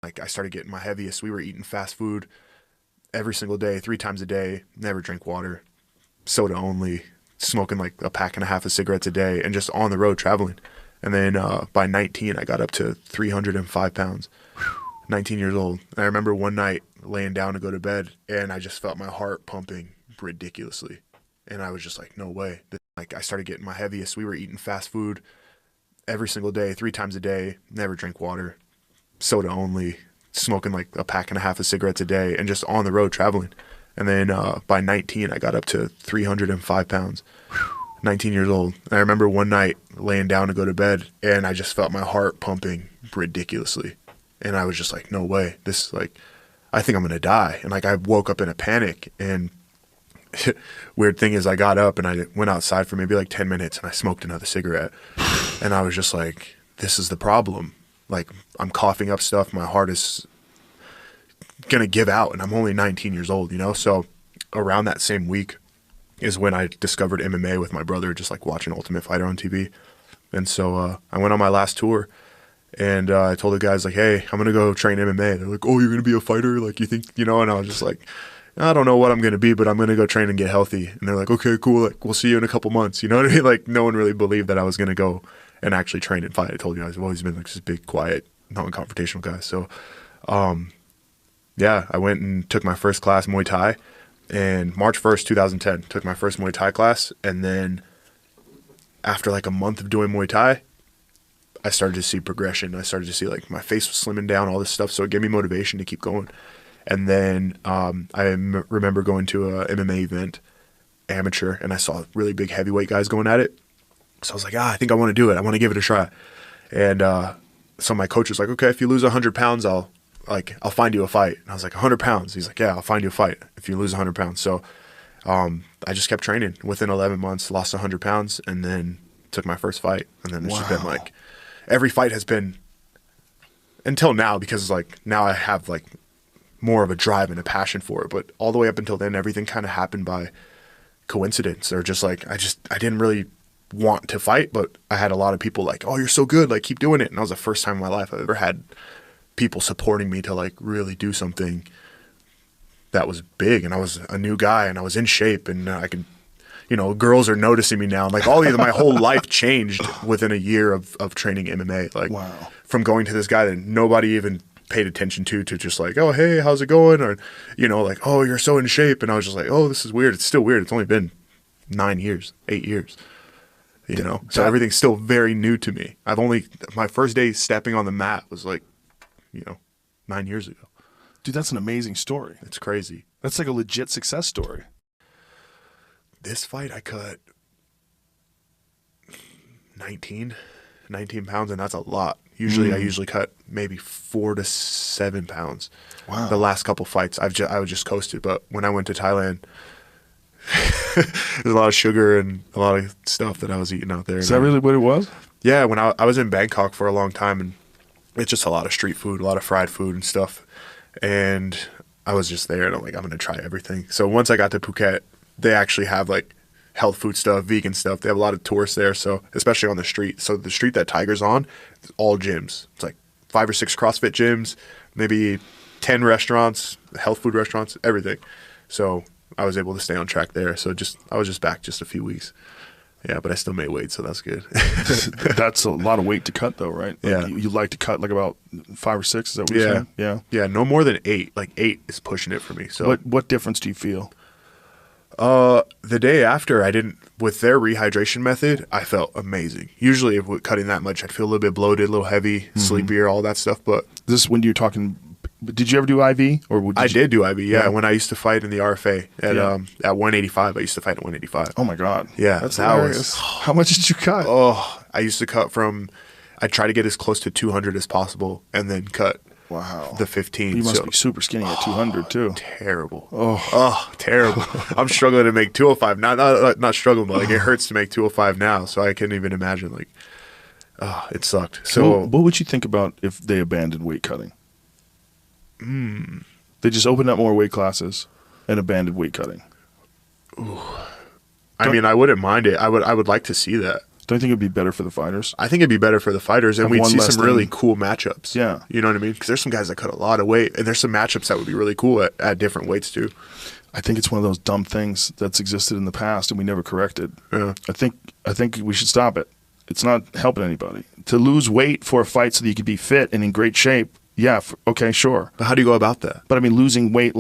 like I started getting my heaviest. We were eating fast food every single day, 3 times a day, never drink water, soda only, smoking like a pack and a half of cigarettes a day, and just on the road traveling. And then by 19, I got up to 305 pounds, 19 years old. And I remember one night laying down to go to bed, and I just felt my heart pumping ridiculously. And I was just like, no way. Like I started getting my heaviest. We were eating fast food every single day, 3 times a day, never drink water, soda only, smoking like a pack and a half of cigarettes a day, and just on the road traveling. And then by 19, I got up to 305 pounds, 19 years old. And I remember one night laying down to go to bed, and I just felt my heart pumping ridiculously. And I was just like, no way. This, like, I think I'm going to die. And like I woke up in a panic, and weird thing is I got up and I went outside for maybe like 10 minutes and I smoked another cigarette. And I was just like, this is the problem. Like I'm coughing up stuff. My heart is going to give out, and I'm only 19 years old, you know? So around that same week is when I discovered MMA with my brother, just like watching Ultimate Fighter on TV. And so I went on my last tour, and I told the guys like, hey, I'm going to go train MMA. They're like, oh, you're going to be a fighter? Like you think, you know? And I was just like, I don't know what I'm going to be, but I'm going to go train and get healthy. And they're like, okay, cool. Like, we'll see you in a couple months. You know what I mean? Like, no one really believed that I was going to go and actually train and fight. I told you guys, I've always been like this big, quiet, non-confrontational guy. So, yeah, I went and took my first class Muay Thai. And March 1st, 2010, took my first Muay Thai class. And then after like a month of doing Muay Thai, I started to see progression. I started to see like my face was slimming down, all this stuff. So it gave me motivation to keep going. And then I remember going to a MMA event, amateur, and I saw really big heavyweight guys going at it. So I was like, I think I want to do it. I want to give it a try. And so my coach was like, okay, if you lose 100 pounds, I'll find you a fight. And I was like, 100 pounds? He's like, yeah, I'll find you a fight if you lose 100 pounds. So I just kept training. Within 11 months, lost 100 pounds, and then took my first fight. And then it's just been like, every fight has been, until now, because like now I have like more of a drive and a passion for it. But all the way up until then, everything kind of happened by coincidence, or just like, I didn't really want to fight, but I had a lot of people like, oh, you're so good, like keep doing it. And that was the first time in my life I've ever had people supporting me to like really do something that was big. And I was a new guy, and I was in shape, and I could, you know, girls are noticing me now. Like my whole life changed within a year of training MMA. Like from going to this guy that nobody even paid attention to just like, oh, hey, how's it going? Or, you know, like, oh, you're so in shape. And I was just like, oh, this is weird. It's still weird. It's only been 8 years, you know? So everything's still very new to me. My first day stepping on the mat was like, you know, 9 years ago. Dude, that's an amazing story. It's crazy. That's like a legit success story. This fight, I cut 19 pounds, and that's a lot. Usually I usually cut maybe 4 to 7 pounds. Wow. The last couple fights, I was just coasted. But when I went to Thailand, there's a lot of sugar and a lot of stuff that I was eating out there. Is that really what it was? Yeah, when I was in Bangkok for a long time, and it's just a lot of street food, a lot of fried food and stuff. And I was just there, and I'm like, I'm going to try everything. So once I got to Phuket, they actually have like health food stuff, vegan stuff. They have a lot of tourists there, so especially on the street. So the street that Tiger's on, it's all gyms. It's like 5 or 6 CrossFit gyms, maybe 10 restaurants, health food restaurants, everything. So I was able to stay on track there. So I was just back just a few weeks. Yeah, but I still made weight, so that's good. That's a lot of weight to cut, though, right? Like yeah. You like to cut like about 5 or 6, is that what you're saying? Yeah. Yeah, no more than 8. Like 8 is pushing it for me. So what difference do you feel? The day after, with their rehydration method, I felt amazing. Usually with cutting that much, I'd feel a little bit bloated, a little heavy, sleepier, all that stuff. But this is when you're talking, did you ever do IV? I did do IV, yeah. When I used to fight in the RFA at 185, I used to fight at 185. Oh my God. Yeah. That's hilarious. How much did you cut? Oh, I used to cut I'd try to get as close to 200 as possible, and then cut the 15. You must be super skinny at 200 too. Terrible. Oh, terrible. I'm struggling to make 205. Not struggling, but like it hurts to make 205 now. So I couldn't even imagine. Like, it sucked. So what would you think about if they abandoned weight cutting? They just opened up more weight classes and abandoned weight cutting. Ooh. I mean, I wouldn't mind it. I would like to see that. Don't you think it'd be better for the fighters? I think it'd be better for the fighters, and Have we'd one see less some really cool matchups. Yeah. You know what I mean? Because there's some guys that cut a lot of weight, and there's some matchups that would be really cool at different weights too. I think it's one of those dumb things that's existed in the past and we never corrected. Yeah. I think we should stop it. It's not helping anybody. To lose weight for a fight so that you could be fit and in great shape, yeah, okay, sure. But how do you go about that? But I mean, losing weight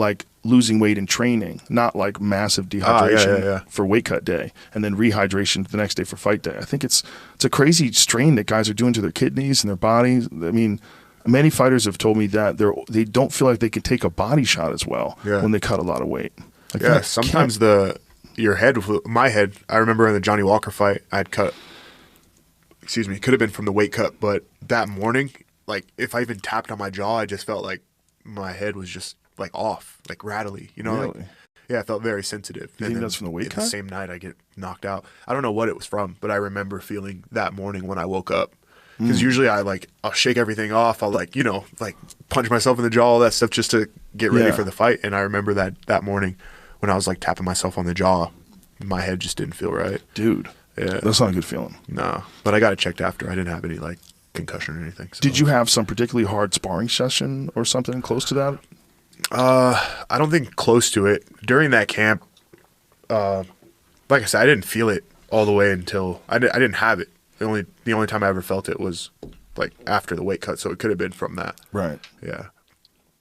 in training, not like massive dehydration for weight cut day and then rehydration the next day for fight day. I think it's a crazy strain that guys are doing to their kidneys and their bodies. I mean, many fighters have told me that they don't feel like they can take a body shot as well when they cut a lot of weight. Like yeah, sometimes your head, my head, I remember in the Johnny Walker fight, I'd cut, could have been from the weight cut, but that morning, like if I even tapped on my jaw, I just felt like my head was just like off, like rattly, you know? Really? Like, yeah, I felt very sensitive. You think that's from the weight cut? The same night I get knocked out. I don't know what it was from, but I remember feeling that morning when I woke up. Because usually I'll shake everything off. I'll punch myself in the jaw, all that stuff just to get ready for the fight. And I remember that morning when I was like tapping myself on the jaw, my head just didn't feel right. Dude, yeah, that's not a good feeling. No, but I got it checked after. I didn't have any like concussion or anything. So. Did you have some particularly hard sparring session or something close to that? I don't think close to it. During that camp, like I said, I didn't feel it all the way until I didn't have it. The only time I ever felt it was like after the weight cut, so it could have been from that. Right. Yeah.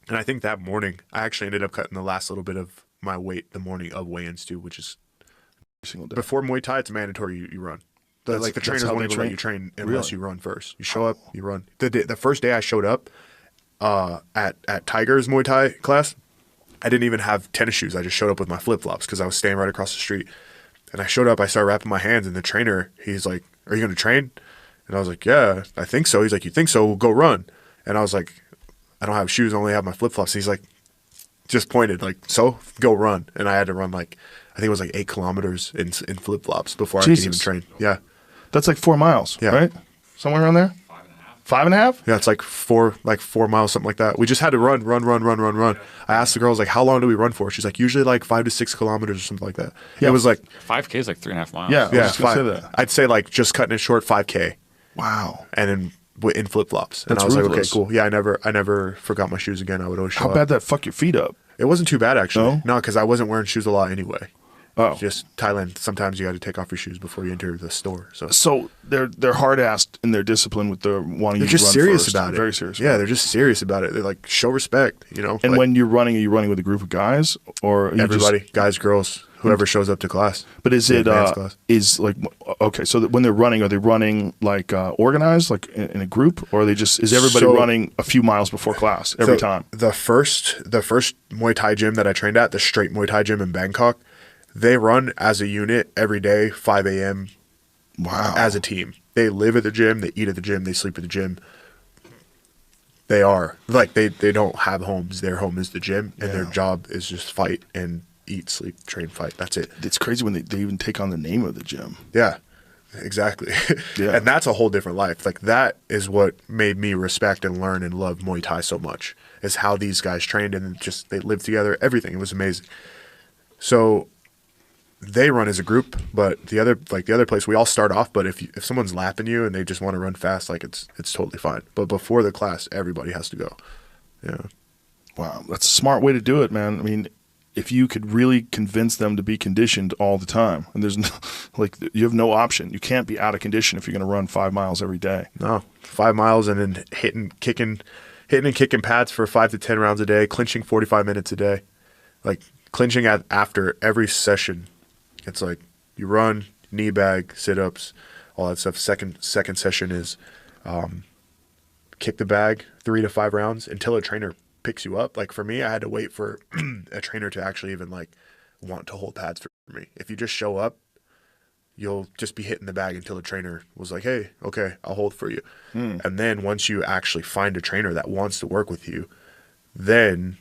And I think that morning I actually ended up cutting the last little bit of my weight the morning of weigh-ins too, which is every single day. Before Muay Thai, it's mandatory you run. The trainers won't even let you train unless you run first. You show up, you run. The first day I showed up at Tiger's Muay Thai class, I didn't even have tennis shoes. I just showed up with my flip-flops because I was staying right across the street. And I showed up, I started wrapping my hands, and the trainer, he's like, "Are you going to train?" And I was like, "Yeah, I think so." He's like, "You think so? We'll go run." And I was like, "I don't have shoes, I only have my flip-flops." And he's like, just pointed, like, "So, go run." And I had to run I think it was 8 kilometers in flip-flops before I could even train. Yeah. That's like 4 miles, right? Somewhere around there? 5.5? Yeah, it's like 4 miles, something like that. We just had to run. I asked the girls, like, how long do we run for? She's like, usually like 5 to 6 kilometers or something like that. Yeah. It was like 5K is like 3.5 miles. Yeah, yeah, say that. I'd say like just cutting it short, 5K. Wow. And then in flip-flops. And That's I was ruthless. like, okay, cool. Yeah, I never forgot my shoes again. I would always show How up. bad that fuck your feet up? It wasn't too bad, actually. No? No, because I wasn't wearing shoes a lot anyway. Oh. Just Thailand, sometimes you got to take off your shoes before you enter the store. So they're hard-assed in their discipline with the wanting you to run just serious first. about it. Very serious. Yeah, they're just serious about it. They're like, show respect, you know? And like, when you're running, are you running with a group of guys? Or are you everybody, guys, girls, whoever shows up to class. But is it okay? So that when they're running, are they running like organized, like in a group, or are they just is everybody running a few miles before class every time? The first Muay Thai gym that I trained at, the Straight Muay Thai gym in Bangkok, they run as a unit every day, 5 a.m. Wow, as a team. They live at the gym, they eat at the gym, they sleep at the gym. They are like they don't have homes. Their home is the gym, and their job is just fight and eat, sleep, train, fight. That's it. It's crazy when they even take on the name of the gym. Yeah, exactly. Yeah. And that's a whole different life. Like that is what made me respect and learn and love Muay Thai so much, is how these guys trained and just they lived together. Everything. It was amazing. So they run as a group, but the other place we all start off. But if someone's lapping you and they just want to run fast, like it's totally fine. But before the class, everybody has to go. Yeah. Wow, that's a smart way to do it, man. I mean, if you could really convince them to be conditioned all the time, and there's no, like you have no option. You can't be out of condition if you're going to run 5 miles every day. No, 5 miles and then hitting and kicking pads for 5 to 10 rounds a day, clinching 45 minutes a day, like clinching after every session. It's like you run, knee bag, sit-ups, all that stuff. Second session is kick the bag 3 to 5 rounds until a trainer picks you up. Like for me, I had to wait for a trainer to actually even like want to hold pads for me. If you just show up, you'll just be hitting the bag until a trainer was like, "Hey, okay, I'll hold for you." And then once you actually find a trainer that wants to work with you, then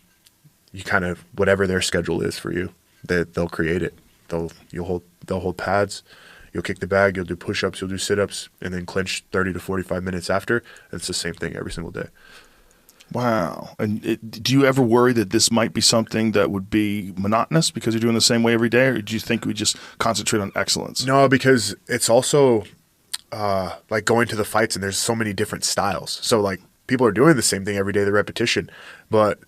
you kind of whatever their schedule is for you, they'll create it. They'll hold pads, you'll kick the bag, you'll do push-ups, you'll do sit-ups, and then clinch 30 to 45 minutes after. And it's the same thing every single day. Wow. And do you ever worry that this might be something that would be monotonous because you're doing the same way every day, or do you think we just concentrate on excellence? No, because it's also like going to the fights and there's so many different styles. So like people are doing the same thing every day, the repetition, but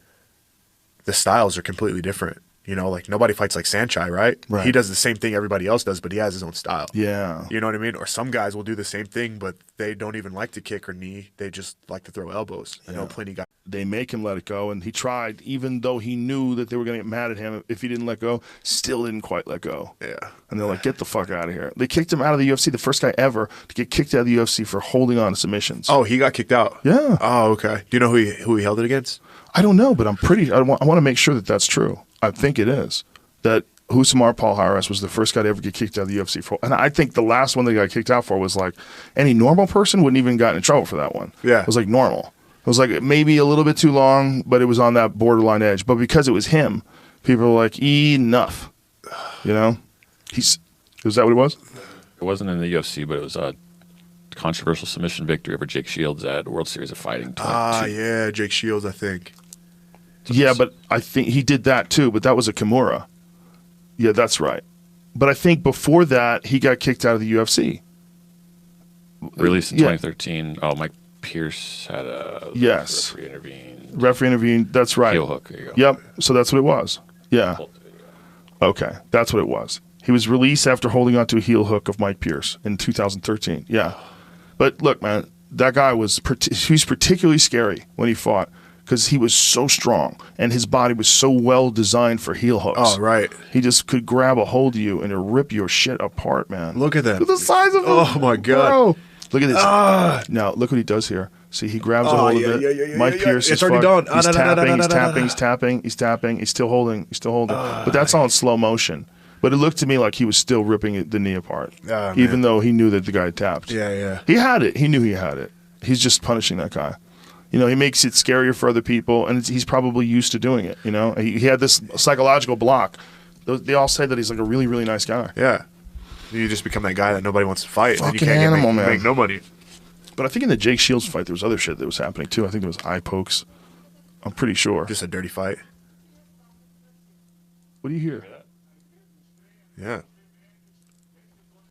the styles are completely different. You know, like nobody fights like Saenchai, right? He does the same thing everybody else does, but he has his own style. Yeah. You know what I mean? Or some guys will do the same thing, but they don't even like to kick or knee. They just like to throw elbows. I know plenty of guys. They make him let it go, and he tried, even though he knew that they were going to get mad at him if he didn't let go, still didn't quite let go. Yeah. And they're like, get the fuck out of here. They kicked him out of the UFC, the first guy ever to get kicked out of the UFC for holding on to submissions. Oh, he got kicked out? Yeah. Oh, okay. Do you know who he held it against? I don't know, but I want to make sure that that's true. I think it is. That Husamar Palhares was the first guy to ever get kicked out of the UFC for. And I think the last one they got kicked out for was like any normal person wouldn't even gotten in trouble for that one. Yeah. It was like normal. It was like maybe a little bit too long, but it was on that borderline edge. But because it was him, people were like, enough. You know? Was that what it was? It wasn't in the UFC, but it was a controversial submission victory over Jake Shields at World Series of Fighting. Yeah, Jake Shields, I think. Yeah, but I think he did that too, but that was a Kimura. Yeah, that's right. But I think before that, he got kicked out of the UFC. Released in 2013. Oh, Mike Pierce had a referee intervene. Referee intervened. That's right. Heel hook. There you go. Yep. So that's what it was. Yeah. Okay. That's what it was. He was released after holding on to a heel hook of Mike Pierce in 2013. Yeah. But look, man, that guy was particularly scary when he fought because he was so strong and his body was so well designed for heel hooks. Oh, right. He just could grab a hold of you and rip your shit apart, man. Look at that. Look at the size of him. Oh, my God. Bro. Look at this. Now, look what he does here. See, he grabs a hold of it. Mike Pierce is already done. He's tapping. He's still holding. But that's all in slow motion. But it looked to me like he was still ripping the knee apart, even though he knew that the guy tapped. Yeah. He had it. He knew he had it. He's just punishing that guy. You know, he makes it scarier for other people, and he's probably used to doing it. You know, he had this psychological block. They all say that he's like a really, really nice guy. Yeah. You just become that guy that nobody wants to fight. Fucking and you can't animal, man. make no money. But I think in the Jake Shields fight, there was other shit that was happening, too. I think there was eye pokes. I'm pretty sure. Just a dirty fight. What do you hear? Yeah.